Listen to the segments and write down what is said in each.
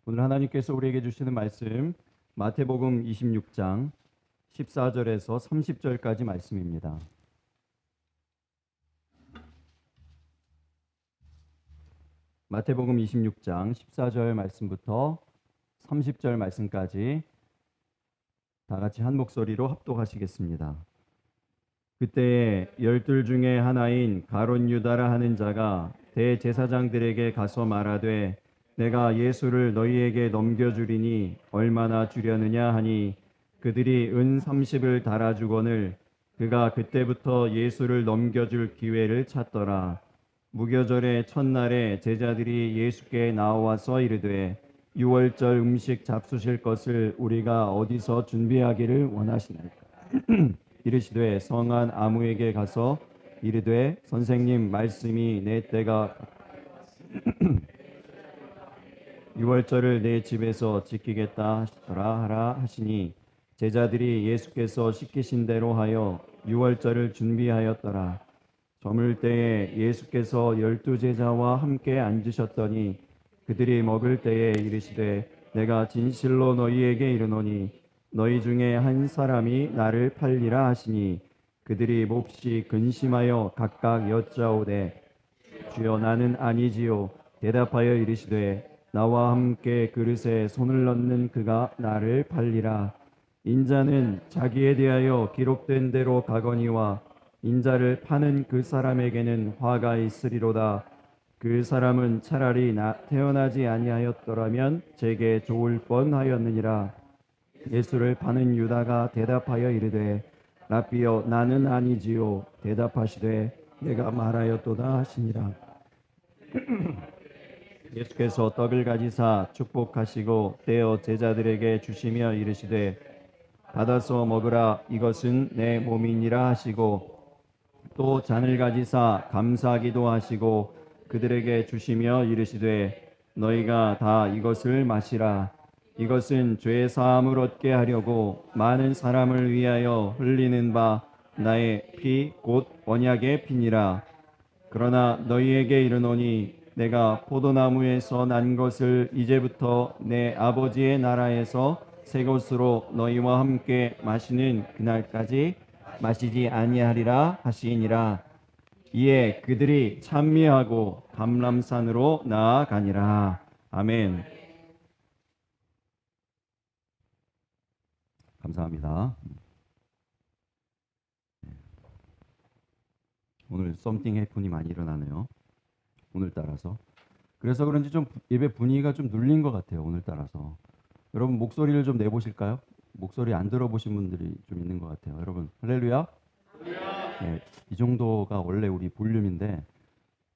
오늘 하나님께서 우리에게 주시는 말씀 마태복음 26장 14절에서 30절까지 말씀입니다. 마태복음 26장 14절 말씀부터 30절 말씀까지 다 같이 한 목소리로 합독하시겠습니다. 그때에 열둘 중에 하나인 가룟 유다라 하는 자가 대제사장들에게 가서 말하되 내가 예수를 너희에게 넘겨주리니 얼마나 주려느냐 하니 그들이 은 30을 달아주거늘 그가 그때부터 예수를 넘겨줄 기회를 찾더라. 무교절의 첫날에 제자들이 예수께 나와서 이르되 유월절 음식 잡수실 것을 우리가 어디서 준비하기를 원하시나이까. 이르시되 성한 아무에게 가서 이르되 선생님 말씀이 내 때가 유월절을 내 집에서 지키겠다 하시더라 하라 하시니 제자들이 예수께서 시키신 대로 하여 유월절을 준비하였더라. 저물 때에 예수께서 12제자와 함께 앉으셨더니 그들이 먹을 때에 이르시되 내가 진실로 너희에게 이르노니 너희 중에 한 사람이 나를 팔리라 하시니 그들이 몹시 근심하여 각각 여짜오되 주여 나는 아니지요. 대답하여 이르시되 나와 함께 그릇에 손을 넣는 그가 나를 팔리라. 인자는 자기에 대하여 기록된 대로 가거니와 인자를 파는 그 사람에게는 화가 있으리로다. 그 사람은 차라리 태어나지 아니하였더라면 제게 좋을 뻔하였느니라. 예수를 파는 유다가 대답하여 이르되 라삐여 나는 아니지요. 대답하시되 내가 말하였도다 하시니라. 예수께서 떡을 가지사 축복하시고 떼어 제자들에게 주시며 이르시되 받아서 먹으라 이것은 내 몸이니라 하시고 또 잔을 가지사 감사하기도 하시고 그들에게 주시며 이르시되 너희가 다 이것을 마시라 이것은 죄 사함을 얻게 하려고 많은 사람을 위하여 흘리는 바 나의 피 곧 언약의 피니라. 그러나 너희에게 이르노니 내가 포도나무에서 난 것을 이제부터 내 아버지의 나라에서 새 것으로 너희와 함께 마시는 그날까지 마시지 아니하리라 하시니라. 이에 그들이 찬미하고 감람산으로 나아가니라. 아멘. 감사합니다. 오늘 썸띵 해프닝이 많이 일어나네요. 오늘따라서. 그래서 그런지 좀 예배 분위기가 좀 눌린 것 같아요. 오늘따라서. 여러분 목소리를 좀 내보실까요? 목소리 안 들어보신 분들이 좀 있는 것 같아요. 여러분 할렐루야. 네, 이 정도가 원래 우리 볼륨인데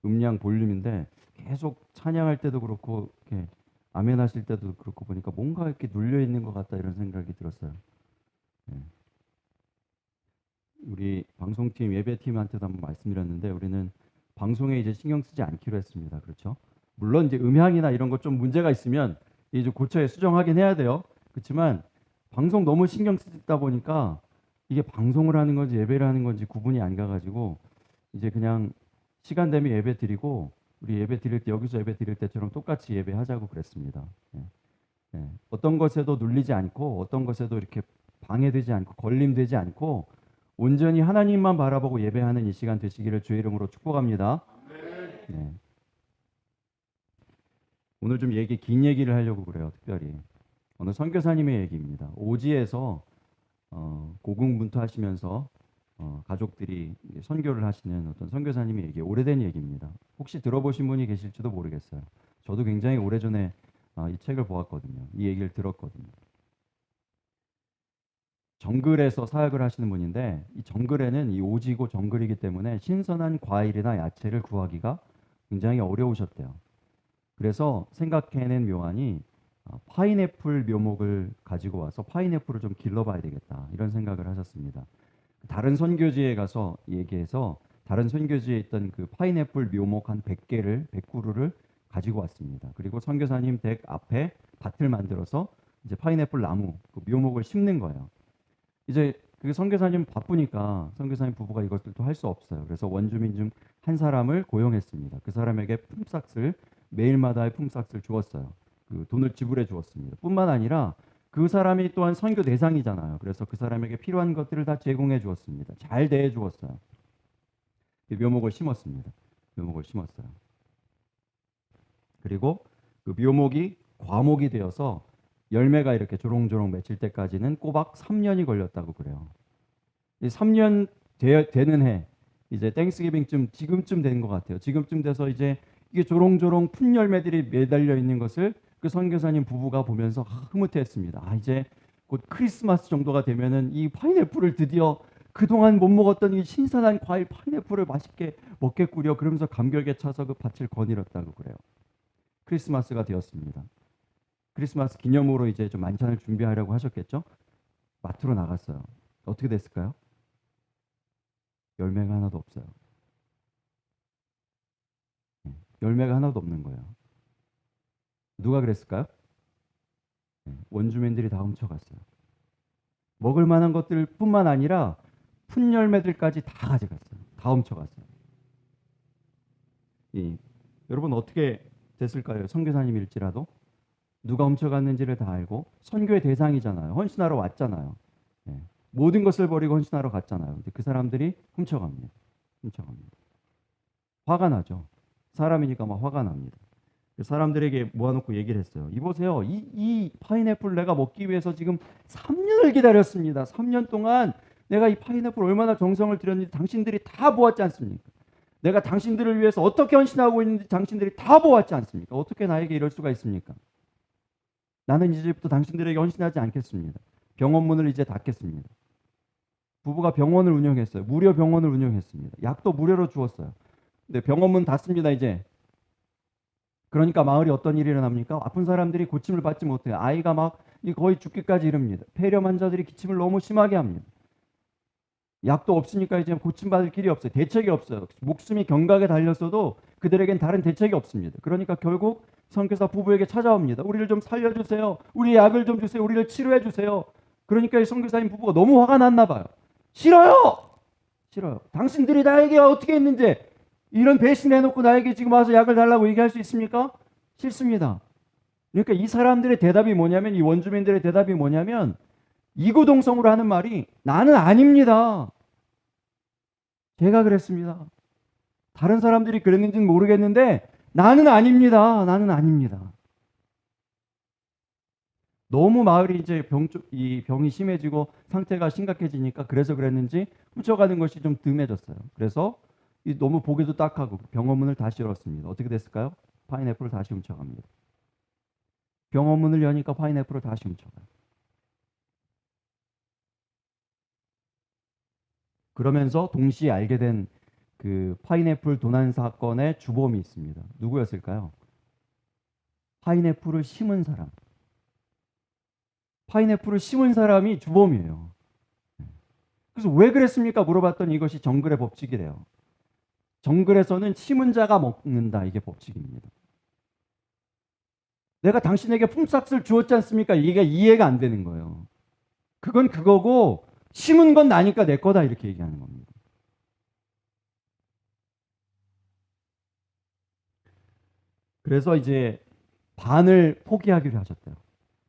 음량 볼륨인데 계속 찬양할 때도 그렇고 이렇게 아멘 하실 때도 그렇고 보니까 뭔가 이렇게 눌려 있는 것 같다 이런 생각이 들었어요. 네. 우리 방송팀 예배팀한테도 한번 말씀드렸는데 우리는 방송에 이제 신경 쓰지 않기로 했습니다. 그렇죠? 물론 이제 음향이나 이런 거 좀 문제가 있으면 이제 좀 고쳐야 수정하긴 해야 돼요. 그렇지만 방송 너무 신경 쓰다 보니까 이게 방송을 하는 건지 예배를 하는 건지 구분이 안 가가지고 이제 그냥 시간 되면 예배 드리고 우리 예배 드릴 때 여기서 예배 드릴 때처럼 똑같이 예배하자고 그랬습니다. 예. 예. 어떤 것에도 눌리지 않고 어떤 것에도 이렇게 방해되지 않고 걸림되지 않고 온전히 하나님만 바라보고 예배하는 이 시간 되시기를 주의 이름으로 축복합니다. 네. 오늘 좀 긴 얘기를 하려고 그래요. 특별히 어느 선교사님의 얘기입니다. 오지에서 고군분투하시면서 가족들이 선교를 하시는 어떤 선교사님의 얘기, 오래된 얘기입니다. 혹시 들어보신 분이 계실지도 모르겠어요. 저도 굉장히 오래전에 이 책을 보았거든요. 이 얘기를 들었거든요. 정글에서 사역을 하시는 분인데 이 정글에는 이 오지고 정글이기 때문에 신선한 과일이나 야채를 구하기가 굉장히 어려우셨대요. 그래서 생각해낸 묘안이 파인애플 묘목을 가지고 와서 파인애플을 좀 길러봐야 되겠다 이런 생각을 하셨습니다. 다른 선교지에 가서 얘기해서 다른 선교지에 있던 그 파인애플 묘목 한 100개를 100그루를 가지고 왔습니다. 그리고 선교사님 댁 앞에 밭을 만들어서 이제 파인애플 나무 그 묘목을 심는 거예요. 이제 그 선교사님 바쁘니까 선교사님 부부가 이것을 또 할 수 없어요. 그래서 원주민 중 한 사람을 고용했습니다. 그 사람에게 품삯을 매일마다의 품삯을 주었어요. 그 돈을 지불해 주었습니다. 뿐만 아니라 그 사람이 또한 선교 대상이잖아요. 그래서 그 사람에게 필요한 것들을 다 제공해 주었습니다. 잘 대해 주었어요. 묘목을 심었습니다. 묘목을 심었어요. 그리고 그 묘목이 과목이 되어서 열매가 이렇게 조롱조롱 맺힐 때까지는 꼬박 3년이 걸렸다고 그래요. 3년 되는 해, 이제 땡스기빙쯤 지금쯤 된 것 같아요. 지금쯤 돼서 이제 이게 조롱조롱 푼 열매들이 매달려 있는 것을 그 선교사님 부부가 보면서 흐뭇해했습니다. 이제 곧 크리스마스 정도가 되면은 이 파인애플을 드디어 그동안 못 먹었던 이 신선한 과일 파인애플을 맛있게 먹겠구려. 그러면서 감격에 차서 그 밭을 거닐었다고 그래요. 크리스마스가 되었습니다. 크리스마스 기념으로 이제 좀 만찬을 준비하려고 하셨겠죠? 마트로 나갔어요. 어떻게 됐을까요? 열매가 하나도 없어요. 열매가 하나도 없는 거예요. 누가 그랬을까요? 원주민들이 다 훔쳐갔어요. 먹을 만한 것들 뿐만 아니라 푼 열매들까지 다 가져갔어요. 다 훔쳐갔어요. 여러분 어떻게 됐을까요? 선교사님일지라도 누가 훔쳐갔는지를 다 알고 선교의 대상이잖아요. 헌신하러 왔잖아요. 모든 것을 버리고 헌신하러 갔잖아요. 근데 그 사람들이 훔쳐갑니다. 화가 나죠. 사람이니까 막 화가 납니다. 사람들에게 모아놓고 얘기를 했어요. 이보세요. 이 파인애플 내가 먹기 위해서 지금 3년을 기다렸습니다. 3년 동안 내가 이 파인애플 얼마나 정성을 들였는지 당신들이 다 보았지 않습니까? 내가 당신들을 위해서 어떻게 헌신하고 있는지 당신들이 다 보았지 않습니까? 어떻게 나에게 이럴 수가 있습니까? 나는 이제부터 당신들에게 헌신하지 않겠습니다. 병원문을 이제 닫겠습니다. 부부가 병원을 운영했어요. 무료 병원을 운영했습니다. 약도 무료로 주었어요. 근데 병원문 닫습니다, 이제. 그러니까 마을이 어떤 일이 일어납니까? 아픈 사람들이 고침을 받지 못해요. 아이가 막 거의 죽기까지 이릅니다. 폐렴 환자들이 기침을 너무 심하게 합니다. 약도 없으니까 이제 고침받을 길이 없어요. 대책이 없어요. 목숨이 경각에 달렸어도 그들에겐 다른 대책이 없습니다. 그러니까 결국 선교사 부부에게 찾아옵니다. 우리를 좀 살려주세요. 우리 약을 좀 주세요. 우리를 치료해 주세요. 그러니까 이 선교사님 부부가 너무 화가 났나 봐요. 싫어요. 당신들이 나에게 어떻게 했는지 이런 배신해놓고 나에게 지금 와서 약을 달라고 얘기할 수 있습니까? 싫습니다. 그러니까 이 사람들의 대답이 뭐냐면, 이 원주민들의 대답이 뭐냐면 이구동성으로 하는 말이 나는 아닙니다. 제가 그랬습니다. 다른 사람들이 그랬는지는 모르겠는데 나는 아닙니다. 너무 마을이 이제 이 병이 심해지고 상태가 심각해지니까 그래서 그랬는지 훔쳐가는 것이 좀 뜸해졌어요. 그래서 너무 보기도 딱하고 병원문을 다시 열었습니다. 어떻게 됐을까요? 파인애플을 다시 훔쳐갑니다. 병원문을 여니까 파인애플을 다시 훔쳐가요. 그러면서 동시에 알게 된 그 파인애플 도난 사건의 주범이 있습니다. 누구였을까요? 파인애플을 심은 사람. 파인애플을 심은 사람이 주범이에요. 그래서 왜 그랬습니까? 물어봤더니 이것이 정글의 법칙이래요. 정글에서는 심은 자가 먹는다. 이게 법칙입니다. 내가 당신에게 품삯을 주었지 않습니까? 이게 이해가 안 되는 거예요. 그건 그거고 심은 건 나니까 내 거다 이렇게 얘기하는 겁니다. 그래서 이제 반을 포기하기로 하셨대요.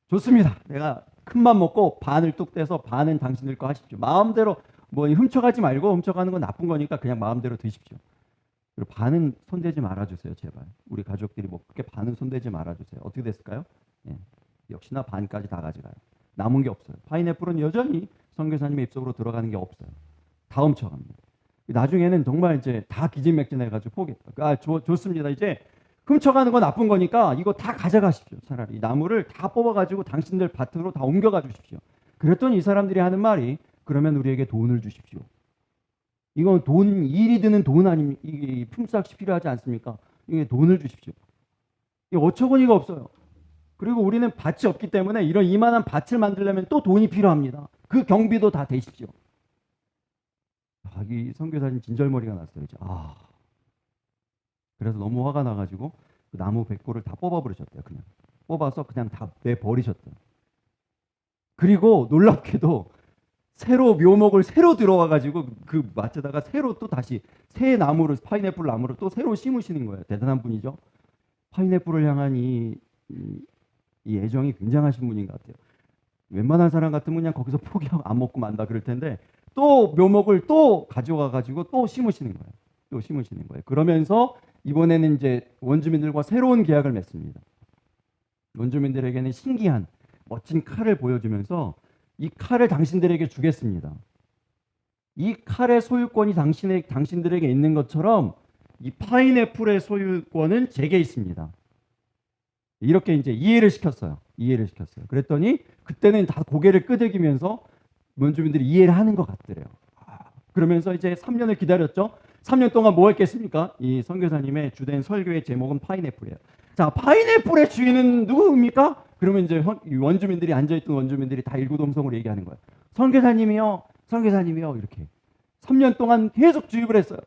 좋습니다. 내가 큰맘 먹고 반을 뚝 떼서 반은 당신들 거 하십시오. 마음대로 뭐 훔쳐가지 말고, 훔쳐가는 건 나쁜 거니까 그냥 마음대로 드십시오. 그리고 반은 손대지 말아주세요, 제발. 우리 가족들이 먹게 반은 손대지 말아주세요. 어떻게 됐을까요? 역시나 반까지 다 가져가요. 남은 게 없어요. 파인애플은 여전히 선교사님의 입속으로 들어가는 게 없어요. 다 훔쳐갑니다. 나중에는 정말 이제 다 기진맥진해가지고 포기했다. 좋습니다. 이제 훔쳐가는 건 나쁜 거니까 이거 다 가져가십시오. 차라리 나무를 다 뽑아가지고 당신들 밭으로 다 옮겨가 주십시오. 그랬더니 이 사람들이 하는 말이, 그러면 우리에게 돈을 주십시오. 이건 일이 드는 돈 아닙니까? 이게 품삯이 필요하지 않습니까? 이게 돈을 주십시오. 이게 어처구니가 없어요. 그리고 우리는 밭이 없기 때문에 이런 이만한 밭을 만들려면 또 돈이 필요합니다. 그 경비도 다 대십시오. 이 선교사님 진절머리가 났어요. 이제. 그래서 너무 화가 나가지고 그 나무 100고를 다 뽑아버리셨대요. 그냥 뽑아서 그냥 다 내버리셨대요. 그리고 놀랍게도 새로 묘목을 새로 들어와가지고 그 밭에다가 새로 또 다시 새 나무를, 파인애플 나무를 또 새로 심으시는 거예요. 대단한 분이죠. 파인애플을 향한 이 이 애정이 굉장하신 분인 것 같아요. 웬만한 사람 같으면 그냥 거기서 포기하고 안 먹고 만다 그럴 텐데 또 묘목을 또 가져와 가지고 또 심으시는 거예요. 또 심으시는 거예요. 그러면서 이번에는 이제 원주민들과 새로운 계약을 맺습니다. 원주민들에게는 신기한 멋진 칼을 보여주면서 이 칼을 당신들에게 주겠습니다. 이 칼의 소유권이 당신들에게 있는 것처럼 이 파인애플의 소유권은 제게 있습니다. 이렇게 이제 이해를 시켰어요. 그랬더니 그때는 다 고개를 끄덕이면서 원주민들이 이해를 하는 것 같더래요. 그러면서 이제 3년을 기다렸죠. 3년 동안 뭐 했겠습니까? 이 선교사님의 주된 설교의 제목은 파인애플이에요. 자, 파인애플의 주인은 누구입니까? 그러면 이제 원주민들이 앉아있던 원주민들이 다 일구동성으로 얘기하는 거예요. 선교사님이요. 이렇게 3년 동안 계속 주입을 했어요.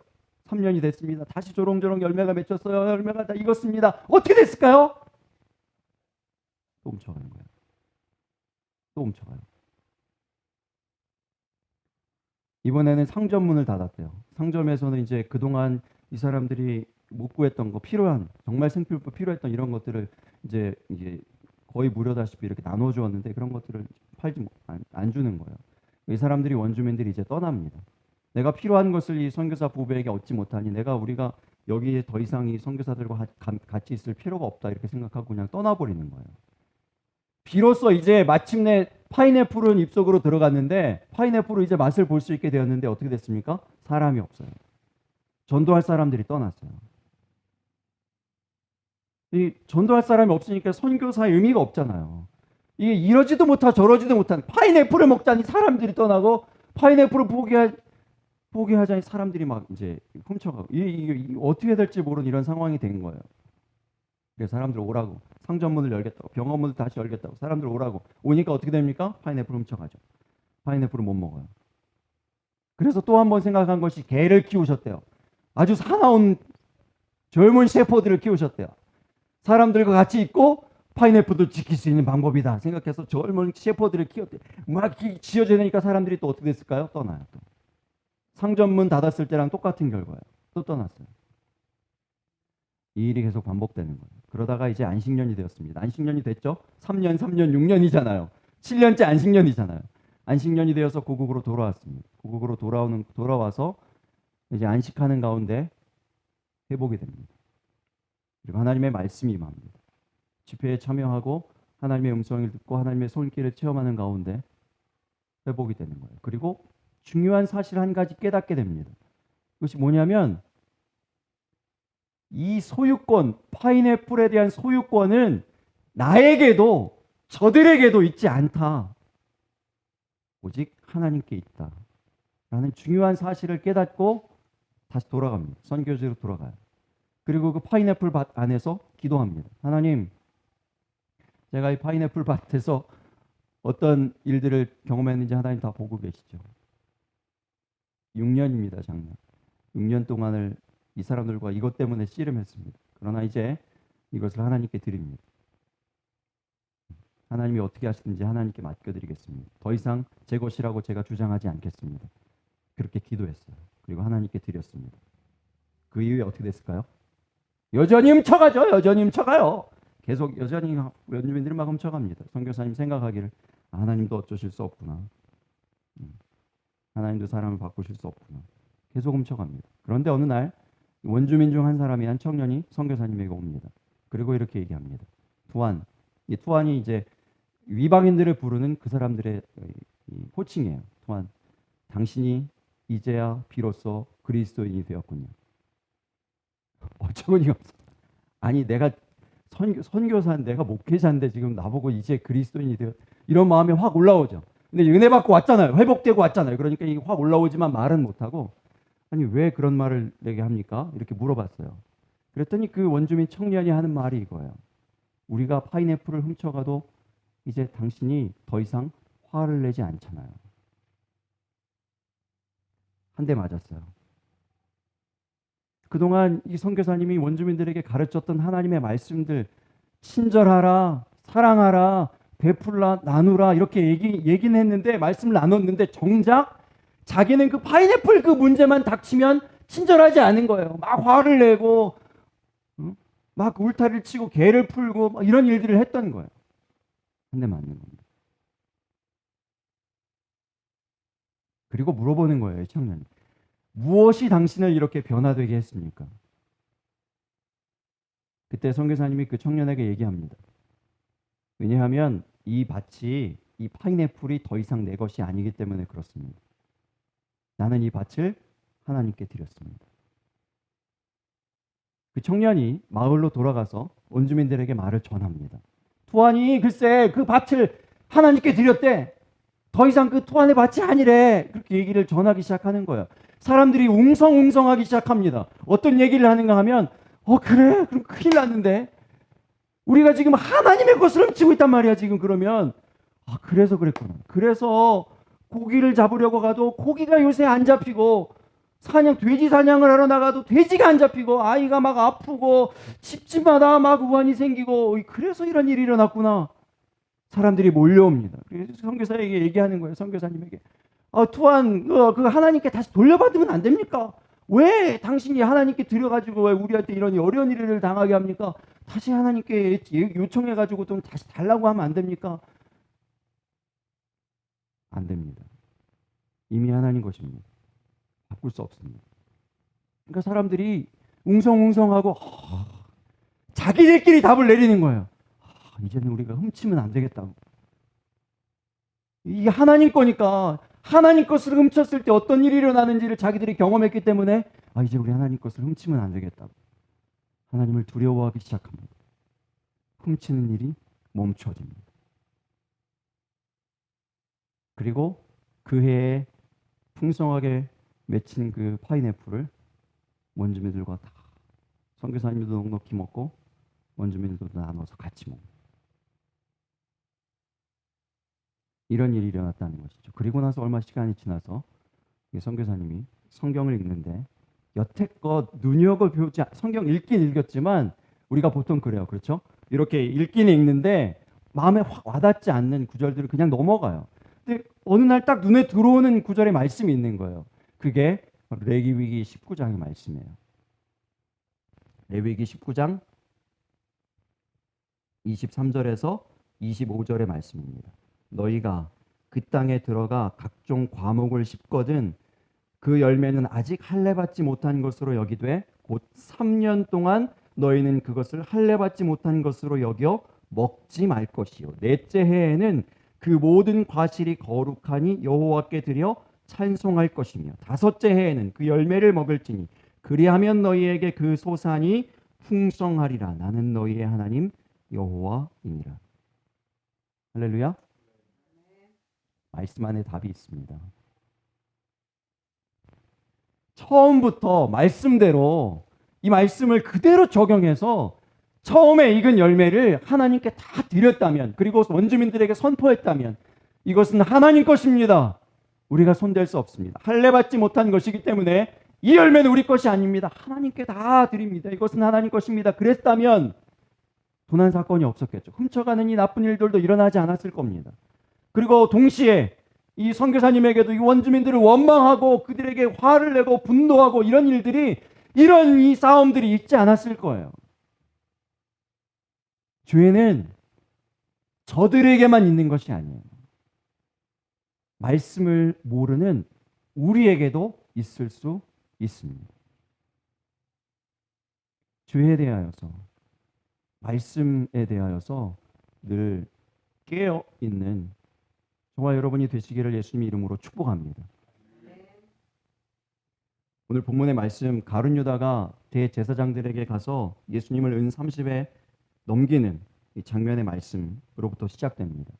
3년이 됐습니다. 다시 조롱조롱 열매가 맺혔어요. 열매가 다 익었습니다. 어떻게 됐을까요? 또 훔쳐가는 거예요. 또 훔쳐가요. 이번에는 상점문을 닫았대요. 상점에서는 이제 그동안 이 사람들이 못 구했던 거, 정말 생필품 필요했던 이런 것들을 이제 거의 무료다시피 이렇게 나눠 주었는데 그런 것들을 안 주는 거예요. 이 사람들이 원주민들이 이제 떠납니다. 내가 필요한 것을 이 선교사 부부에게 얻지 못하니 우리가 여기에 더 이상 이 선교사들과 같이 있을 필요가 없다 이렇게 생각하고 그냥 떠나버리는 거예요. 비로소 이제 마침내 파인애플은 입속으로 들어갔는데 파인애플을 이제 맛을 볼 수 있게 되었는데 어떻게 됐습니까? 사람이 없어요. 전도할 사람들이 떠났어요. 이 전도할 사람이 없으니까 선교사의 의미가 없잖아요. 이게 이러지도 못하고 저러지도 못하는 파인애플을 먹자니 사람들이 떠나고 파인애플을 포기하자니 사람들이 막 이제 훔쳐가고 이게 어떻게 될지 모르는 이런 상황이 된 거예요. 그래서 사람들 오라고 상점문을 열겠다고 병원문을 다시 열겠다고 사람들 오라고 오니까 어떻게 됩니까? 파인애플 훔쳐가죠. 파인애플을 못 먹어요. 그래서 또 한 번 생각한 것이 개를 키우셨대요. 아주 사나운 젊은 셰퍼드를 키우셨대요. 사람들과 같이 있고 파인애플도 지킬 수 있는 방법이다 생각해서 젊은 셰퍼드를 키웠대요. 막 지어지니까 사람들이 또 어떻게 됐을까요? 떠나요. 또. 상점문 닫았을 때랑 똑같은 결과예요. 또 떠났어요. 이 일이 계속 반복되는 거예요. 그러다가 이제 안식년이 되었습니다. 안식년이 됐죠? 3년, 6년이잖아요. 7년째 안식년이잖아요. 안식년이 되어서 고국으로 돌아왔습니다. 고국으로 돌아와서 이제 안식하는 가운데 회복이 됩니다. 그리고 하나님의 말씀이 임합니다. 집회에 참여하고 하나님의 음성을 듣고 하나님의 손길을 체험하는 가운데 회복이 되는 거예요. 그리고 중요한 사실 한 가지 깨닫게 됩니다. 그것이 뭐냐면 이 소유권, 파인애플에 대한 소유권은 나에게도 저들에게도 있지 않다. 오직 하나님께 있다. 라는 중요한 사실을 깨닫고 다시 돌아갑니다. 선교지로 돌아가요. 그리고 그 파인애플 밭 안에서 기도합니다. 하나님, 제가 이 파인애플 밭에서 어떤 일들을 경험했는지 하나님 다 보고 계시죠. 6년입니다, 작년. 6년 동안을 이 사람들과 이것 때문에 씨름했습니다. 그러나 이제 이것을 하나님께 드립니다. 하나님이 어떻게 하시든지 하나님께 맡겨드리겠습니다. 더 이상 제 것이라고 제가 주장하지 않겠습니다. 그렇게 기도했어요. 그리고 하나님께 드렸습니다. 그 이후에 어떻게 됐을까요? 여전히 훔쳐가요. 계속 여전히 원주민들이 막 훔쳐갑니다. 선교사님 생각하기를 하나님도 어쩌실 수 없구나. 하나님도 사람을 바꾸실 수 없구나. 계속 훔쳐갑니다. 그런데 어느 날 원주민 중 한 사람이 한 청년이 선교사님에게 옵니다. 그리고 이렇게 얘기합니다. 이 투안이 이제 위방인들을 부르는 그 사람들의 호칭이에요. 투안, 당신이 이제야 비로소 그리스도인이 되었군요. 어처구니가 없어. 아니 내가 선교사인데 내가 목회자인데 지금 나보고 이제 그리스도인이 되었 이런 마음이 확 올라오죠. 근데 은혜 받고 왔잖아요. 회복되고 왔잖아요. 그러니까 이게 확 올라오지만 말은 못하고 아니 왜 그런 말을 내게 합니까? 이렇게 물어봤어요. 그랬더니 그 원주민 청년이 하는 말이 이거예요. 우리가 파인애플을 훔쳐가도 이제 당신이 더 이상 화를 내지 않잖아요. 한 대 맞았어요. 그동안 이 선교사님이 원주민들에게 가르쳤던 하나님의 말씀들 친절하라, 사랑하라, 베풀라, 나누라 이렇게 얘기는 했는데 말씀을 나눴는데 정작 자기는 그 파인애플 그 문제만 닥치면 친절하지 않은 거예요. 막 화를 내고 막 울타리를 치고 개를 풀고 막 이런 일들을 했던 거예요. 한 대 맞는 겁니다. 그리고 물어보는 거예요, 이 청년이. 무엇이 당신을 이렇게 변화되게 했습니까? 그때 선교사님이 그 청년에게 얘기합니다. 왜냐하면 이 밭이, 이 파인애플이 더 이상 내 것이 아니기 때문에 그렇습니다. 나는 이 밭을 하나님께 드렸습니다. 그 청년이 마을로 돌아가서 원주민들에게 말을 전합니다. 투안이 글쎄 그 밭을 하나님께 드렸대. 더 이상 그 투안의 밭이 아니래. 그렇게 얘기를 전하기 시작하는 거예요. 사람들이 웅성웅성하기 시작합니다. 어떤 얘기를 하는가 하면 그래? 그럼 큰일 났는데. 우리가 지금 하나님의 것을 훔치고 있단 말이야 지금. 그러면 그래서 그랬구나. 그래서 고기를 잡으려고 가도 고기가 요새 안 잡히고, 돼지 사냥을 하러 나가도 돼지가 안 잡히고, 아이가 막 아프고 집집마다 막 우환이 생기고, 그래서 이런 일이 일어났구나. 사람들이 몰려옵니다. 그래서 선교사에게 얘기하는 거예요. 선교사님에게. 투안 그 하나님께 다시 돌려받으면 안 됩니까? 왜 당신이 하나님께 드려가지고 왜 우리한테 이런 어려운 일을 당하게 합니까? 다시 하나님께 요청해가지고 좀 다시 달라고 하면 안 됩니까? 안 됩니다. 이미 하나님 것입니다. 바꿀 수 없습니다. 그러니까 사람들이 웅성웅성하고 자기들끼리 답을 내리는 거예요. 이제는 우리가 훔치면 안 되겠다고. 이게 하나님 거니까 하나님 것을 훔쳤을 때 어떤 일이 일어나는지를 자기들이 경험했기 때문에 이제 우리 하나님 것을 훔치면 안 되겠다고 하나님을 두려워하기 시작합니다. 훔치는 일이 멈춰집니다. 그리고 그 해에 풍성하게 맺힌 그 파인애플을 원주민들과 다 선교사님도 넉넉히 먹고 원주민들도 나눠서 같이 먹는 이런 일이 일어났다는 것이죠. 그리고 나서 얼마 시간이 지나서 선교사님이 성경을 읽는데 여태껏 눈여겨보지, 성경 읽긴 읽었지만 우리가 보통 그래요. 그렇죠? 이렇게 읽긴 읽는데 마음에 확 와닿지 않는 구절들을 그냥 넘어가요. 근데 어느 날 딱 눈에 들어오는 구절의 말씀이 있는 거예요. 그게 레위기 19장의 말씀이에요. 레위기 19장 23절에서 25절의 말씀입니다. 너희가 그 땅에 들어가 각종 과목을 씹거든 그 열매는 아직 할례 받지 못한 것으로 여기되 곧 3년 동안 너희는 그것을 할례 받지 못한 것으로 여겨 먹지 말 것이요 넷째 해에는 그 모든 과실이 거룩하니 여호와께 드려 찬송할 것이며 다섯째 해에는 그 열매를 먹을지니 그리하면 너희에게 그 소산이 풍성하리라. 나는 너희의 하나님 여호와이니라. 할렐루야. 말씀 안에 답이 있습니다. 처음부터 말씀대로 이 말씀을 그대로 적용해서 처음에 익은 열매를 하나님께 다 드렸다면, 그리고 원주민들에게 선포했다면 이것은 하나님 것입니다. 우리가 손댈 수 없습니다. 할례 받지 못한 것이기 때문에 이 열매는 우리 것이 아닙니다. 하나님께 다 드립니다. 이것은 하나님 것입니다. 그랬다면 도난 사건이 없었겠죠. 훔쳐가는 이 나쁜 일들도 일어나지 않았을 겁니다. 그리고 동시에 이 선교사님에게도 이 원주민들을 원망하고 그들에게 화를 내고 분노하고 이런 이 싸움들이 있지 않았을 거예요. 죄는 저들에게만 있는 것이 아니에요. 말씀을 모르는 우리에게도 있을 수 있습니다. 죄에 대하여서, 말씀에 대하여서 늘 깨어있는 저와 여러분이 되시기를 예수님의 이름으로 축복합니다. 오늘 본문의 말씀, 가룟 유다가 대제사장들에게 가서 예수님을 은 30에 넘기는 이 장면의 말씀으로부터 시작됩니다.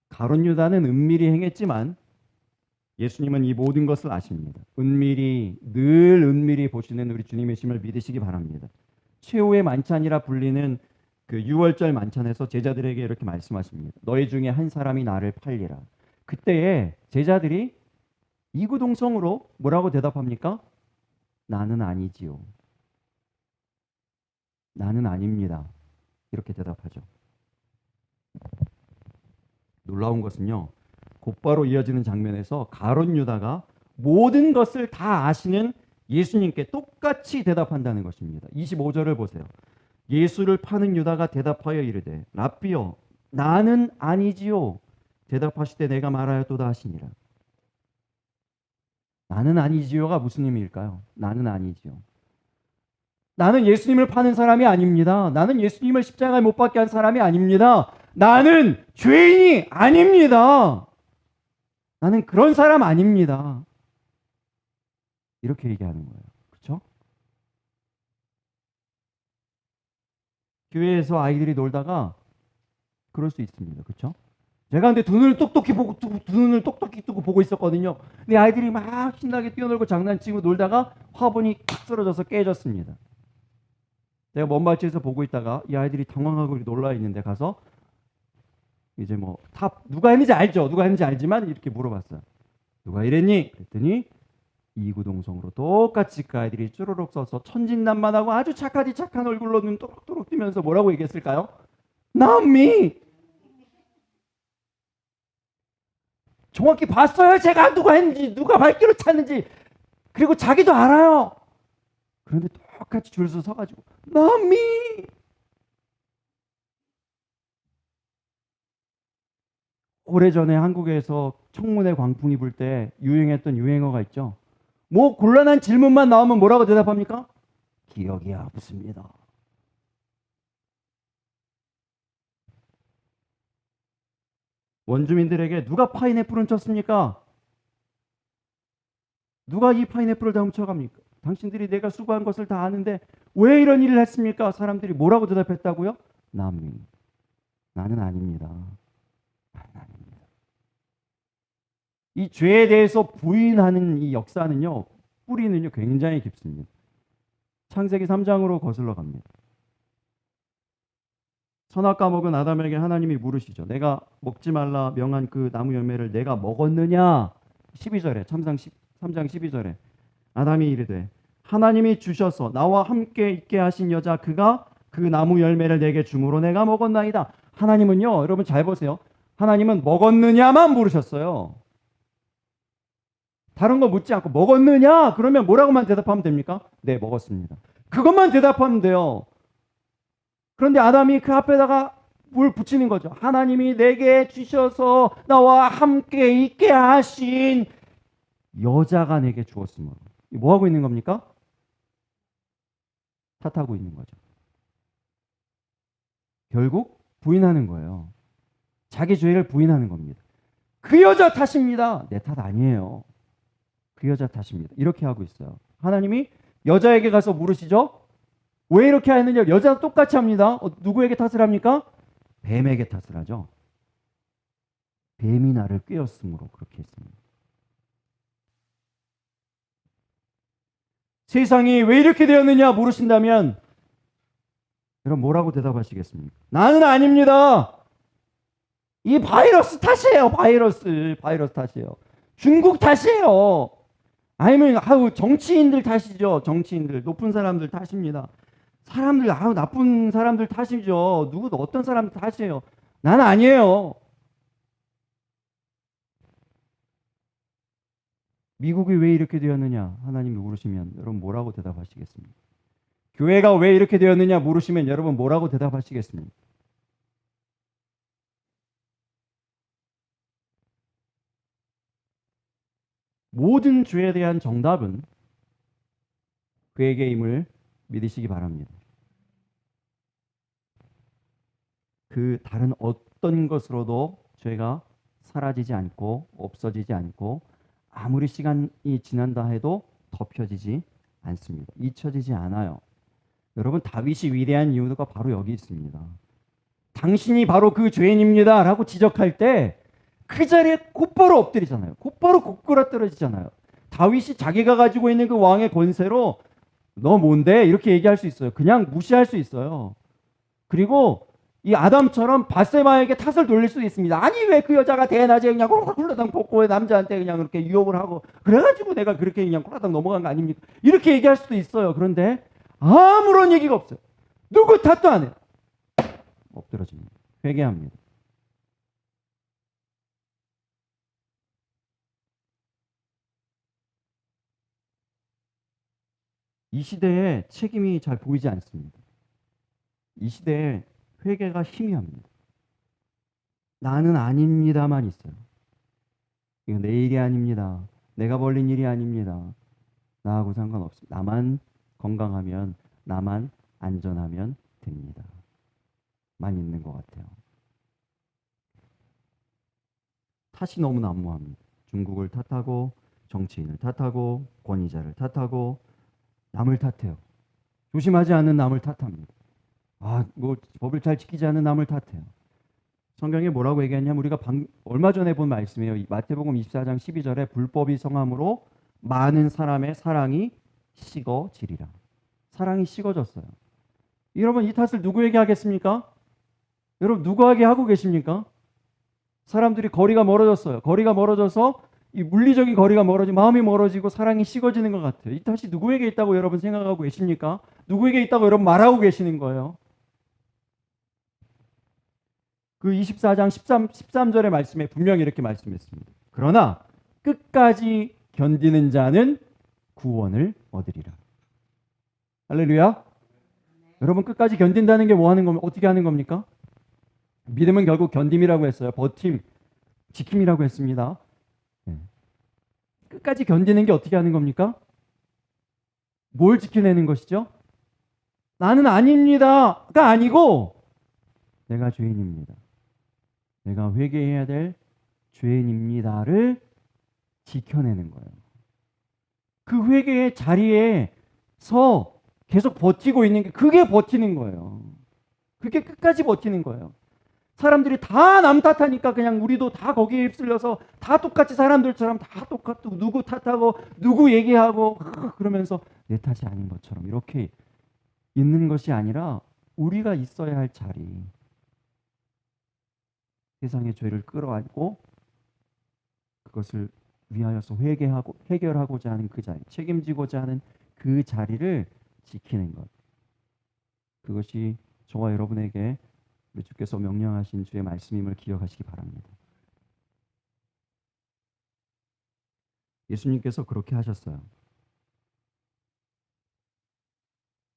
가룟 유다는 은밀히 행했지만 예수님은 이 모든 것을 아십니다. 늘 은밀히 보시는 우리 주님의 심을 믿으시기 바랍니다. 최후의 만찬이라 불리는 그 유월절 만찬에서 제자들에게 이렇게 말씀하십니다. 너희 중에 한 사람이 나를 팔리라. 그때에 제자들이 이구동성으로 뭐라고 대답합니까? 나는 아니지요. 나는 아닙니다. 이렇게 대답하죠. 놀라운 것은요, 곧바로 이어지는 장면에서 가룟 유다가 모든 것을 다 아시는 예수님께 똑같이 대답한다는 것입니다. 25절을 보세요. 예수를 파는 유다가 대답하여 이르되 라삐여 나는 아니지요. 대답하시되 내가 말하였도다 하시니라. 나는 아니지요가 무슨 의미일까요? 나는 아니지요. 나는 예수님을 파는 사람이 아닙니다. 나는 예수님을 십자가에 못 박게 한 사람이 아닙니다. 나는 죄인이 아닙니다. 나는 그런 사람 아닙니다. 이렇게 얘기하는 거예요. 그렇죠? 교회에서 아이들이 놀다가 그럴 수 있습니다. 그렇죠? 제가 근데 두 눈을 똑똑히 보고 두 눈을 똑똑히 뜨고 보고 있었거든요. 근데 아이들이 막 신나게 뛰어놀고 장난치고 놀다가 화분이 탁 쓰러져서 깨졌습니다. 제가 먼 발치에서 보고 있다가 이 아이들이 당황하고 놀라 있는데 가서 이제 뭐 누가 했는지 알죠? 누가 했는지 알지만 이렇게 물어봤어요. 누가 이랬니? 그랬더니 이구동성으로 똑같이 그 아이들이 쭈루룩 써서 천진난만하고 아주 착하디 착한 얼굴로 눈 또록또록 뜨면서 뭐라고 얘기했을까요? Not me. 정확히 봤어요. 제가 누가 했는지, 누가 발길을 찼는지. 그리고 자기도 알아요. 그런데 똑같이 줄 서 서가지고 Not me. 오래전에 한국에서 청문회 광풍이 불 때 유행했던 유행어가 있죠. 뭐 곤란한 질문만 나오면 뭐라고 대답합니까? 기억이 없습니다. 원주민들에게 누가 파인애플을 훔쳤습니까? 누가 이 파인애플을 다 훔쳐갑니까? 당신들이 내가 수고한 것을 다 아는데 왜 이런 일을 했습니까? 사람들이 뭐라고 대답했다고요? 나는 아닙니다. 나는 아닙니다. 이 죄에 대해서 부인하는 이 역사는요, 뿌리는요 굉장히 깊습니다. 창세기 3장으로 거슬러 갑니다. 선악과 먹은 아담에게 하나님이 물으시죠. 내가 먹지 말라 명한 그 나무 열매를 내가 먹었느냐? 12절에 3장 12절에 아담이 이르되 하나님이 주셔서 나와 함께 있게 하신 여자 그가 그 나무 열매를 내게 주므로 내가 먹었나이다. 하나님은요, 여러분 잘 보세요. 하나님은 먹었느냐만 물으셨어요. 다른 거 묻지 않고 먹었느냐? 그러면 뭐라고만 대답하면 됩니까? 네, 먹었습니다. 그것만 대답하면 돼요. 그런데 아담이 그 앞에다가 뭘 붙이는 거죠. 하나님이 내게 주셔서 나와 함께 있게 하신 여자가 내게 주었으므로. 뭐 하고 있는 겁니까? 탓하고 있는 거죠. 결국 부인하는 거예요. 자기 죄를 부인하는 겁니다. 그 여자 탓입니다. 내 탓 아니에요. 그 여자 탓입니다. 이렇게 하고 있어요. 하나님이 여자에게 가서 물으시죠. 왜 이렇게 했느냐? 여자도 똑같이 합니다. 누구에게 탓을 합니까? 뱀에게 탓을 하죠. 뱀이 나를 꿰었으므로 그렇게 했습니다. 세상이 왜 이렇게 되었느냐 물으신다면 여러분 뭐라고 대답하시겠습니까? 나는 아닙니다. 이 바이러스 탓이에요. 바이러스 탓이에요. 중국 탓이에요. 아니면 정치인들 탓이죠. 정치인들 높은 사람들 탓입니다. 사람들 나쁜 사람들 탓이죠. 누구도 어떤 사람 탓이에요. 나는 아니에요. 미국이 왜 이렇게 되었느냐 하나님이 물으시면 여러분 뭐라고 대답하시겠습니까? 교회가 왜 이렇게 되었느냐 물으시면 여러분 뭐라고 대답하시겠습니까? 모든 죄에 대한 정답은 그에게임을 믿으시기 바랍니다. 그 다른 어떤 것으로도 죄가 사라지지 않고 없어지지 않고 아무리 시간이 지난다 해도 덮여지지 않습니다. 잊혀지지 않아요. 여러분 다윗이 위대한 이유가 바로 여기 있습니다. 당신이 바로 그 죄인입니다 라고 지적할 때 그 자리에 곧바로 엎드리잖아요. 곧바로 고꾸라떨어지잖아요. 다윗이 자기가 가지고 있는 그 왕의 권세로 너 뭔데? 이렇게 얘기할 수 있어요. 그냥 무시할 수 있어요. 그리고 이 아담처럼 밧세바에게 탓을 돌릴 수도 있습니다. 아니 왜 그 여자가 대낮에 그냥 홀라당 벗고 남자한테 그냥 그렇게 유혹을 하고 그래가지고 내가 그렇게 그냥 홀라당 넘어간 거 아닙니까? 이렇게 얘기할 수도 있어요. 그런데 아무런 얘기가 없어요. 누구 탓도 안 해요. 엎드러집니다. 회개합니다. 이 시대에 책임이 잘 보이지 않습니다. 이 시대에 회개가 희미합니다. 나는 아닙니다만 있어요. 이거 내 일이 아닙니다. 내가 벌린 일이 아닙니다. 나하고 상관없습니다. 나만 건강하면, 나만 안전하면 됩니다. 만 있는 것 같아요. 탓이 너무 난무합니다. 중국을 탓하고, 정치인을 탓하고, 권위자를 탓하고, 남을 탓해요. 조심하지 않는 남을 탓합니다. 뭐 법을 잘 지키지 않는 남을 탓해요. 성경에 뭐라고 얘기했냐면 우리가 얼마 전에 본 말씀이에요. 마태복음 24장 12절에 불법이 성함으로 많은 사람의 사랑이 식어지리라. 사랑이 식어졌어요. 여러분 이 탓을 누구에게 하겠습니까? 여러분 누구에게 하고 계십니까? 사람들이 거리가 멀어졌어요. 거리가 멀어져서 이 물리적인 거리가 멀어지고 마음이 멀어지고 사랑이 식어지는 것 같아요. 이 탓이 누구에게 있다고 여러분 생각하고 계십니까? 누구에게 있다고 여러분 말하고 계시는 거예요? 그 24장 13절의 말씀에 분명히 이렇게 말씀했습니다. 그러나 끝까지 견디는 자는 구원을 얻으리라. 할렐루야. 여러분 끝까지 견딘다는 게 뭐 하는 겁니까? 어떻게 하는 겁니까? 믿음은 결국 견딤이라고 했어요. 버팀, 지킴이라고 했습니다. 끝까지 견디는 게 어떻게 하는 겁니까? 뭘 지켜내는 것이죠? 나는 아닙니다가 아니고 내가 죄인입니다. 내가 회개해야 될 죄인입니다를 지켜내는 거예요. 그 회개의 자리에서 계속 버티고 있는 게 그게 버티는 거예요. 그게 끝까지 버티는 거예요. 사람들이 다 남 탓하니까 그냥 우리도 다 거기에 휩쓸려서 다 똑같이 사람들처럼 다 똑같고 누구 탓하고 누구 얘기하고 그러면서 내 탓이 아닌 것처럼 이렇게 있는 것이 아니라 우리가 있어야 할 자리, 세상의 죄를 끌어안고 그것을 위하여서 회개하고 해결하고자 하는 그 자리, 책임지고자 하는 그 자리를 지키는 것. 그것이 저와 여러분에게 우리 주께서 명령하신 주의 말씀임을 기억하시기 바랍니다. 예수님께서 그렇게 하셨어요.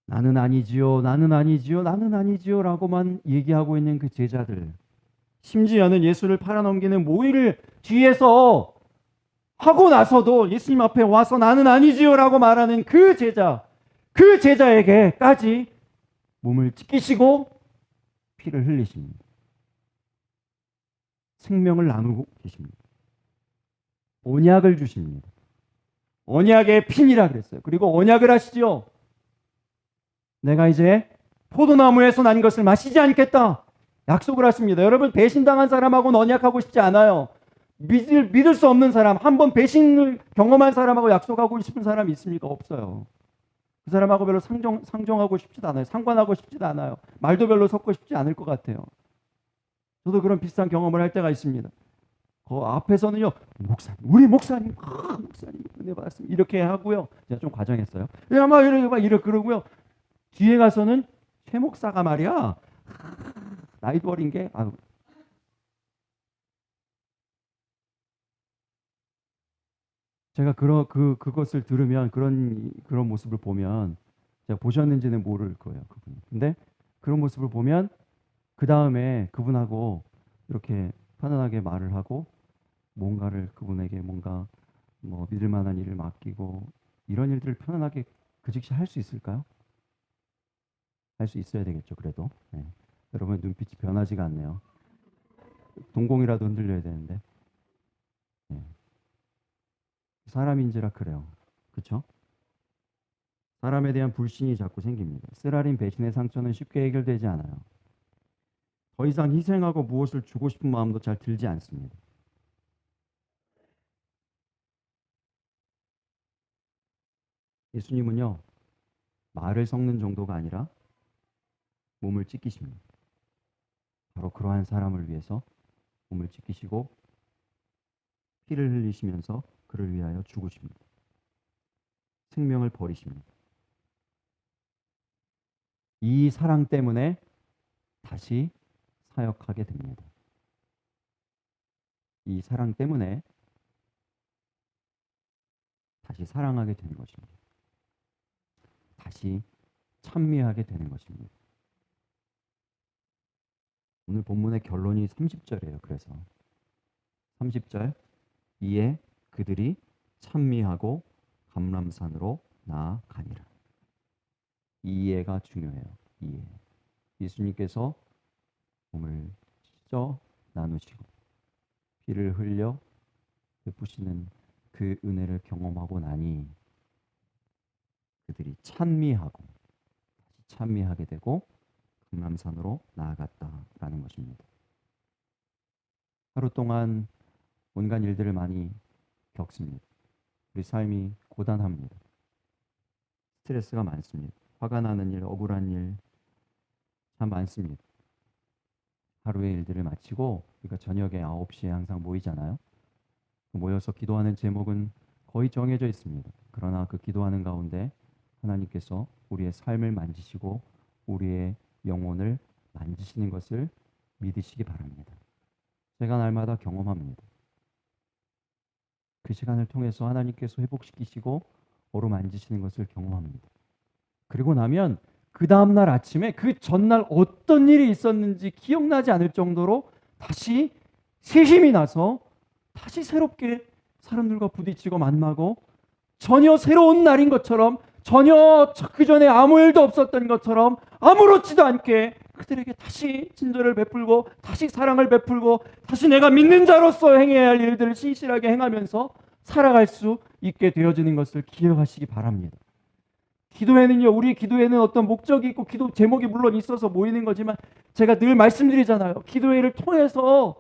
나는 아니지요, 나는 아니지요, 나는 아니지요 라고만 얘기하고 있는 그 제자들, 심지어는 예수를 팔아넘기는 모의를 뒤에서 하고 나서도 예수님 앞에 와서 나는 아니지요 라고 말하는 그 제자, 그 제자에게까지 몸을 찢기시고 피를 흘리십니다. 생명을 나누고 계십니다. 언약을 주십니다. 언약의 핀이라 그랬어요. 그리고 언약을 하시죠. 내가 이제 포도나무에서 난 것을 마시지 않겠다. 약속을 하십니다. 여러분 배신당한 사람하고는 언약하고 싶지 않아요. 믿을 수 없는 사람, 한번 배신을 경험한 사람하고 약속하고 싶은 사람이 있습니까? 없어요. 그 사람하고 별로 상종하고 싶지도 않아요. 상관하고 싶지도 않아요. 말도 별로 섞고 싶지 않을 것 같아요. 저도 그런 비슷한 경험을 할 때가 있습니다. 그 앞에서는요, 목사님, 우리 목사님, 목사님 은혜 받았습니다. 이렇게 하고요. 제가 좀 과장했어요. 막 이렇게 그러고요. 뒤에 가서는 최 목사가 말이야, 나이도 어린 게, 제가 그것을 들으면 그런 모습을 보면 제가 보셨는지는 모를 거예요. 그분. 근데 그런 모습을 보면 그 다음에 그분하고 이렇게 편안하게 말을 하고 뭔가를 그분에게 뭔가 뭐 믿을 만한 일을 맡기고 이런 일들을 편안하게 그 즉시 할 수 있을까요? 할 수 있어야 되겠죠. 그래도 네. 여러분의 눈빛이 변하지가 않네요. 동공이라도 흔들려야 되는데 네. 사람인지라 그래요. 그렇죠? 사람에 대한 불신이 자꾸 생깁니다. 쓰라린 배신의 상처는 쉽게 해결되지 않아요. 더 이상 희생하고 무엇을 주고 싶은 마음도 잘 들지 않습니다. 예수님은요, 말을 섞는 정도가 아니라 몸을 찢기십니다. 바로 그러한 사람을 위해서 몸을 찢기시고 피를 흘리시면서 그를 위하여 죽으십니다. 생명을 버리십니다. 이 사랑 때문에 다시 사역하게 됩니다. 이 사랑 때문에 다시 사랑하게 되는 것입니다. 다시 찬미하게 되는 것입니다. 오늘 본문의 결론이 30절이에요. 그래서 30절 이에 그들이 찬미하고 감람산으로 나아가니라. 이해가 중요해요. 이해. 예수님께서 몸을 찢어 나누시고 피를 흘려 베푸시는 그 은혜를 경험하고 나니 그들이 찬미하고 다시 찬미하게 되고 감람산으로 나아갔다라는 것입니다. 하루 동안 온갖 일들을 많이 겪습니다. 우리 삶이 고단합니다. 스트레스가 많습니다. 화가 나는 일, 억울한 일 참 많습니다. 하루의 일들을 마치고 우리가 저녁에 9시에 항상 모이잖아요. 모여서 기도하는 제목은 거의 정해져 있습니다. 그러나 그 기도하는 가운데 하나님께서 우리의 삶을 만지시고 우리의 영혼을 만지시는 것을 믿으시기 바랍니다. 제가 날마다 경험합니다. 그 시간을 통해서 하나님께서 회복시키시고 어루만지시는 것을 경험합니다. 그리고 나면 그 다음날 아침에 그 전날 어떤 일이 있었는지 기억나지 않을 정도로 다시 새힘이 나서 다시 새롭게 사람들과 부딪히고 만나고 전혀 새로운 날인 것처럼 전혀 그 전에 아무 일도 없었던 것처럼 아무렇지도 않게 그들에게 다시 친절을 베풀고 다시 사랑을 베풀고 다시 내가 믿는 자로서 행해야 할 일들을 신실하게 행하면서 살아갈 수 있게 되어지는 것을 기억하시기 바랍니다. 기도회는요, 우리 기도회는 어떤 목적이 있고 기도 제목이 물론 있어서 모이는 거지만 제가 늘 말씀드리잖아요. 기도회를 통해서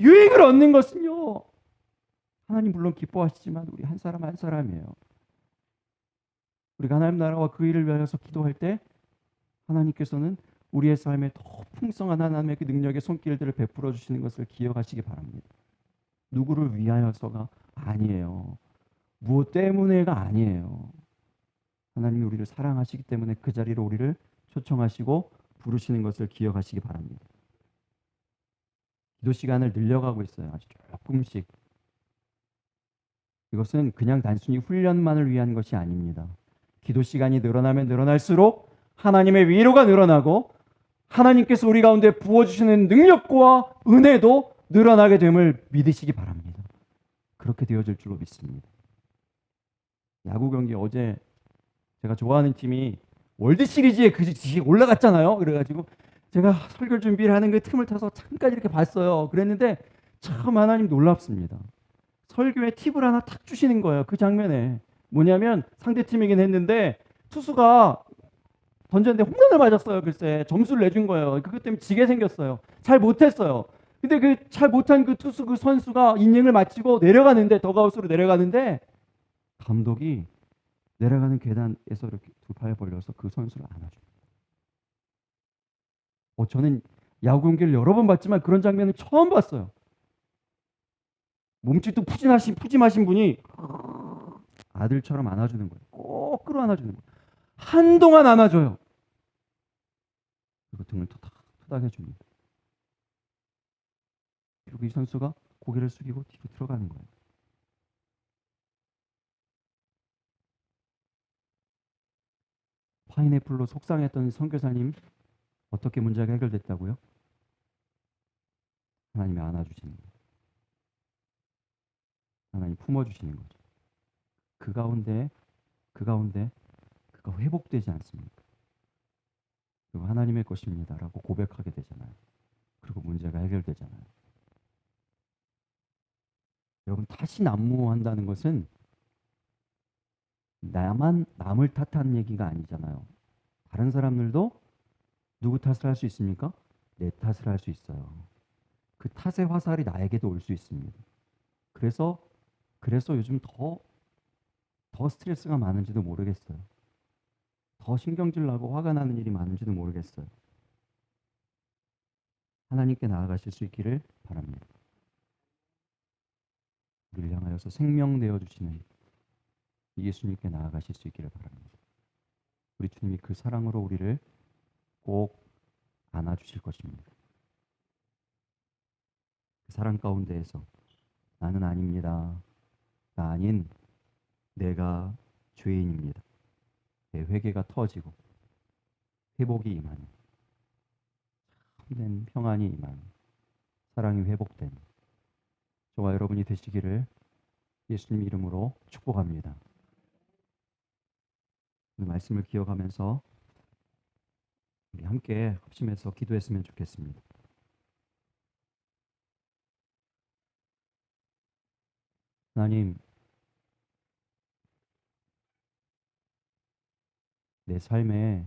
유익을 얻는 것은요, 하나님 물론 기뻐하시지만 우리 한 사람 한 사람이에요. 우리가 하나님 나라와 그 일을 위하여서 기도할 때 하나님께서는 우리의 삶에 더 풍성한 하나님의 그 능력의 손길들을 베풀어 주시는 것을 기억하시기 바랍니다. 누구를 위하여서가 아니에요. 무엇 때문에가 아니에요. 하나님이 우리를 사랑하시기 때문에 그 자리로 우리를 초청하시고 부르시는 것을 기억하시기 바랍니다. 기도 시간을 늘려가고 있어요. 아주 조금씩. 이것은 그냥 단순히 훈련만을 위한 것이 아닙니다. 기도 시간이 늘어나면 늘어날수록 하나님의 위로가 늘어나고 하나님께서 우리 가운데 부어주시는 능력과 은혜도 늘어나게 됨을 믿으시기 바랍니다. 그렇게 되어질 줄로 믿습니다. 야구 경기 어제 제가 좋아하는 팀이 월드 시리즈에 그 올라갔잖아요. 그래가지고 제가 설교 준비를 하는 그 틈을 타서 잠깐 이렇게 봤어요. 그랬는데 참 하나님 놀랍습니다. 설교에 팁을 하나 탁 주시는 거예요. 그 장면에 뭐냐면 상대팀이긴 했는데 투수가 던졌는데 홈런을 맞았어요. 글쎄 점수를 내준 거예요. 그것 때문에 지게 생겼어요. 잘 못했어요. 근데 그 잘 못한 그 투수 그 선수가 이닝을 마치고 내려가는데 더가웃으로 내려가는데 감독이 내려가는 계단에서 이렇게 두 팔 벌려서 그 선수를 안아줘요. 저는 야구 경기를 여러 번 봤지만 그런 장면을 처음 봤어요. 몸집도 푸짐하신 분이 아들처럼 안아주는 거예요. 꼭 끌어안아주는 거예요. 한동안 안아줘요. 그리고 등을 토닥토닥 해줍니다. 그리고 이 선수가 고개를 숙이고 뒤로 들어가는 거예요. 파인애플로 속상했던 선교사님 어떻게 문제가 해결됐다고요? 하나님이 안아주시는 거예요. 하나님 품어주시는 거죠. 그 가운데 그가 회복되지 않습니까? 그리고 하나님의 것입니다라고 고백하게 되잖아요. 그리고 문제가 해결되잖아요. 여러분 다시 난무한다는 것은 남을 탓하는 얘기가 아니잖아요. 다른 사람들도 누구 탓을 할 수 있습니까? 내 탓을 할 수 있어요. 그 탓의 화살이 나에게도 올 수 있습니다. 그래서 요즘 더 스트레스가 많은지도 모르겠어요. 더 신경질 나고 화가 나는 일이 많은지도 모르겠어요. 하나님께 나아가실 수 있기를 바랍니다. 우리를 향하여서 생명되어 주시는 예수님께 나아가실 수 있기를 바랍니다. 우리 주님이 그 사랑으로 우리를 꼭 안아주실 것입니다. 그 사랑 가운데에서 나는 아닙니다. 나 아닌 내가 죄인입니다. 내 회개가 터지고 회복이 임하는 참된 평안이 임한, 사랑이 회복된 저와 여러분이 되시기를 예수님 이름으로 축복합니다. 오늘 말씀을 기억하면서 우리 함께 합심해서 기도했으면 좋겠습니다. 하나님, 내 삶에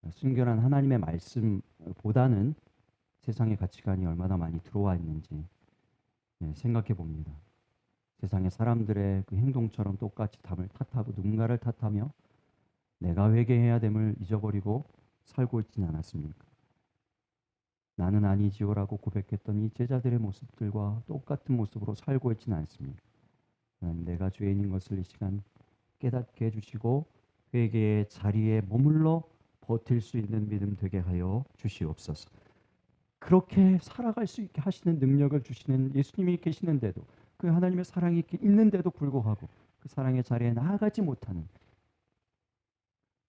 순결한 하나님의 말씀보다는 세상의 가치관이 얼마나 많이 들어와 있는지 생각해 봅니다. 세상의 사람들의 그 행동처럼 똑같이 남을 탓하고 누군가를 탓하며 내가 회개해야 됨을 잊어버리고 살고 있지는 않았습니까? 나는 아니지요라고 고백했던 이 제자들의 모습들과 똑같은 모습으로 살고 있지는 않습니까? 하나님, 내가 죄인인 것을 이 시간 깨닫게 해주시고 회개의 자리에 머물러 버틸 수 있는 믿음 되게 하여 주시옵소서. 그렇게 살아갈 수 있게 하시는 능력을 주시는 예수님이 계시는데도, 그 하나님의 사랑이 있는데도 불구하고 그 사랑의 자리에 나아가지 못하는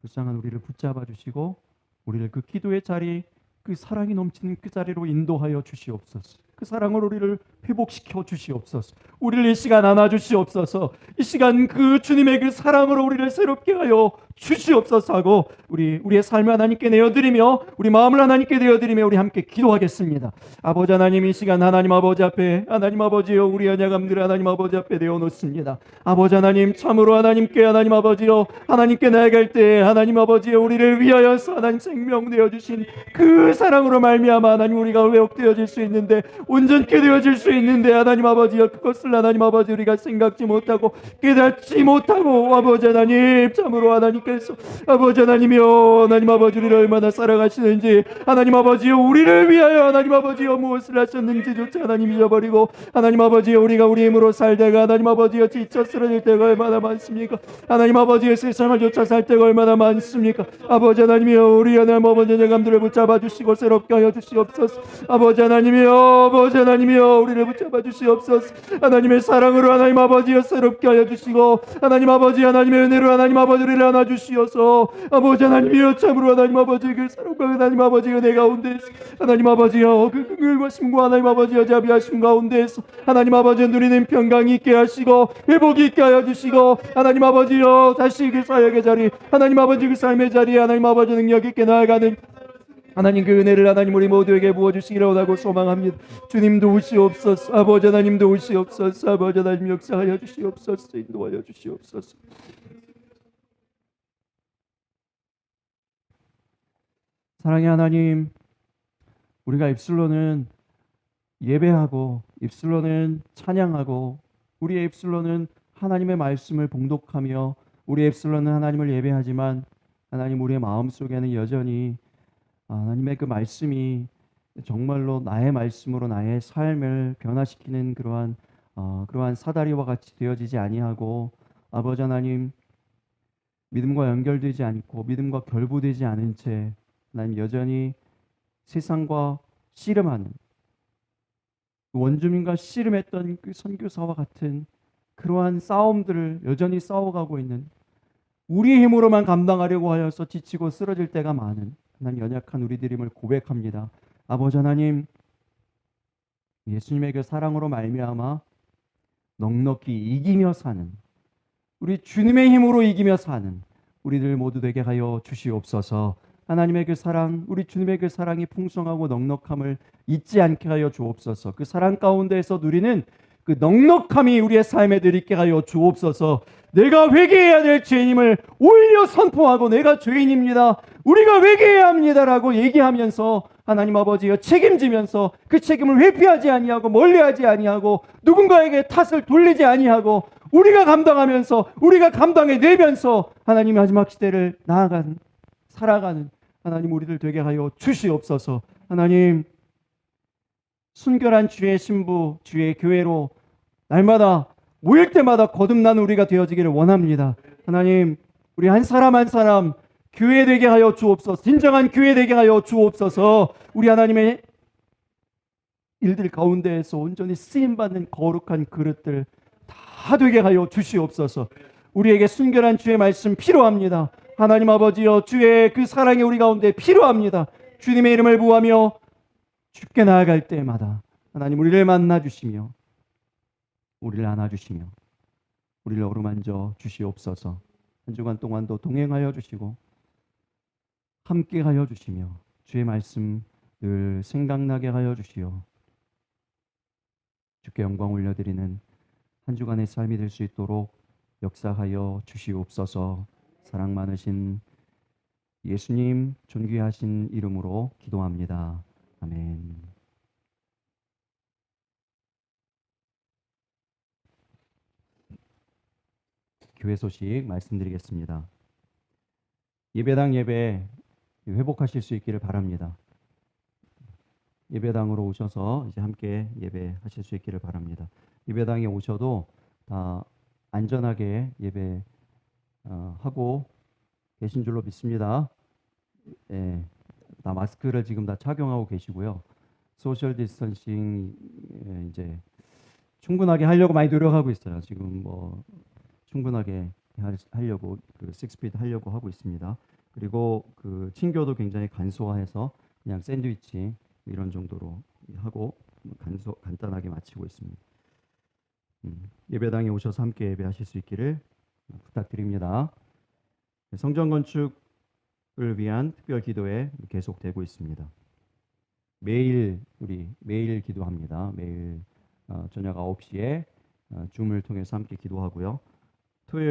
불쌍한 우리를 붙잡아 주시고 우리를 그 기도의 자리, 그 사랑이 넘치는 그 자리로 인도하여 주시옵소서. 그 사랑으로 우리를 회복시켜 주시옵소서. 우리를 이 시간 안아 주시옵소서. 이 시간 그 주님의 그 사랑으로 우리를 새롭게 하여 주시옵소서 하고 우리의 삶을 하나님께 내어드리며 우리 마음을 하나님께 내어드리며 우리 함께 기도하겠습니다. 아버지 하나님, 이 시간 하나님 아버지 앞에, 하나님 아버지여, 우리 언약함들을 하나님 아버지 앞에 내어놓습니다. 아버지 하나님, 참으로 하나님께, 하나님 아버지여, 하나님께 나아갈 때 하나님 아버지여, 우리를 위하여서 하나님 생명 내어주신 그 사랑으로 말미암아 하나님 우리가 회복되어질 수 있는데, 온전케 되어질 수 있는데 하나님 아버지여, 그것을 하나님 아버지 우리가 생각지 못하고 깨닫지 못하고 아버지 하나님, 참으로 하나님께서 아버지 하나님이여, 하나님 아버지 우리를 얼마나 사랑하시는지, 하나님 아버지여, 우리를 위하여 하나님 아버지여 무엇을 하셨는지조차 하나님 잊어버리고 하나님 아버지여, 우리가 우리 힘으로 살다가 하나님 아버지여 지쳐 쓰러질 때가 얼마나 많습니까? 하나님 아버지의 세상을 쫓아 살 때가 얼마나 많습니까? 아버지 하나님이여, 우리 하나님 아버지 영감들을 붙잡아 주시고 새롭게 하여 주시옵소서. 아버지 하나님이여, 아버지 하나님이여, 우리를 붙잡아 주시옵소서. 하나님의 사랑으로 하나님 아버지여 새롭게 하여 주시고 하나님 아버지, 하나님의 은혜로 하나님 아버지 우리를 안아 주시어서 아버지 하나님이여, 참으로 하나님 아버지 그 사랑과 하나님 아버지 은혜 가운데 하나님 아버지여, 그 긍휼하심과 하나님 아버지여 자비하심 가운데서 하나님 아버지 누리는 평강이 있게 하시고 회복이 있게 하여 주시고 하나님 아버지여, 다시 그 사역의 자리, 하나님 아버지 그 삶의 자리에 하나님 아버지 능력 있게 나아가는 하나님 그 은혜를 하나님 우리 모두에게 부어주시기를 원하고 소망합니다. 주님도 오시옵소서. 아버지 하나님도 오시옵소서. 아버지 하나님 역사하여 주시옵소서. 인도하여 주시옵소서. 사랑의 하나님, 우리가 입술로는 예배하고 입술로는 찬양하고 우리의 입술로는 하나님의 말씀을 봉독하며 우리의 입술로는 하나님을 예배하지만 하나님, 우리의 마음속에는 여전히 하나님의 그 말씀이 정말로 나의 말씀으로 나의 삶을 변화시키는 그러한 사다리와 같이 되어지지 아니하고 아버지 하나님, 믿음과 연결되지 않고 믿음과 결부되지 않은 채 하나님 여전히 세상과 씨름하는, 원주민과 씨름했던 그 선교사와 같은 그러한 싸움들을 여전히 싸워가고 있는, 우리의 힘으로만 감당하려고 하여서 지치고 쓰러질 때가 많은 하나님 연약한 우리들임을 고백합니다. 아버지 하나님, 예수님의 그 사랑으로 말미암아 넉넉히 이기며 사는, 우리 주님의 힘으로 이기며 사는 우리들 모두 되게 하여 주시옵소서. 하나님의 그 사랑, 우리 주님의 그 사랑이 풍성하고 넉넉함을 잊지 않게 하여 주옵소서. 그 사랑 가운데에서 누리는 그 넉넉함이 우리의 삶에 들이게 하여 주옵소서. 내가 회개해야 될 죄인임을 오히려 선포하고 내가 죄인입니다, 우리가 회개해야 합니다라고 얘기하면서 하나님 아버지여 책임지면서 그 책임을 회피하지 아니하고 멀리하지 아니하고 누군가에게 탓을 돌리지 아니하고 우리가 감당하면서 우리가 감당해 내면서 하나님 마지막 시대를 나아가는, 살아가는 하나님 우리들 되게 하여 주시옵소서. 하나님, 순결한 주의 신부, 주의 교회로 날마다 모일 때마다 거듭나는 우리가 되어지기를 원합니다. 하나님, 우리 한 사람 한 사람 교회 되게 하여 주옵소서. 진정한 교회 되게 하여 주옵소서. 우리 하나님의 일들 가운데에서 온전히 쓰임받는 거룩한 그릇들 다 되게 하여 주시옵소서. 우리에게 순결한 주의 말씀 필요합니다. 하나님 아버지여, 주의 그 사랑이 우리 가운데 필요합니다. 주님의 이름을 부하며 주께 나아갈 때마다 하나님 우리를 만나 주시며 우리를 안아주시며 우리를 어루만져 주시옵소서. 한 주간 동안도 동행하여 주시고 함께 하여 주시며 주의 말씀 늘 생각나게 하여 주시오. 주께 영광 올려드리는 한 주간의 삶이 될 수 있도록 역사하여 주시옵소서. 사랑 많으신 예수님 존귀하신 이름으로 기도합니다. 아멘. 교회 소식 말씀드리겠습니다. 예배당 예배 회복하실 수 있기를 바랍니다. 예배당으로 오셔서 이제 함께 예배하실 수 있기를 바랍니다. 예배당에 오셔도 다 안전하게 예배 하고 계신 줄로 믿습니다. 예, 다 마스크를 지금 다 착용하고 계시고요. 소셜 디스턴싱 이제 충분하게 하려고 많이 노력하고 있어요. 지금 뭐 충분하게 하려고 그 6피트 하려고 하고 있습니다. 그리고 그 친교도 굉장히 간소화해서 그냥 샌드위치 이런 정도로 하고 간단하게 마치고 있습니다. 예배당에 오셔서 함께 예배하실 수 있기를 부탁드립니다. 성전 건축을 위한 특별 기도회 계속되고 있습니다. 매일 기도합니다. 매일 저녁 9시에 줌을 통해서 함께 기도하고요. 토요일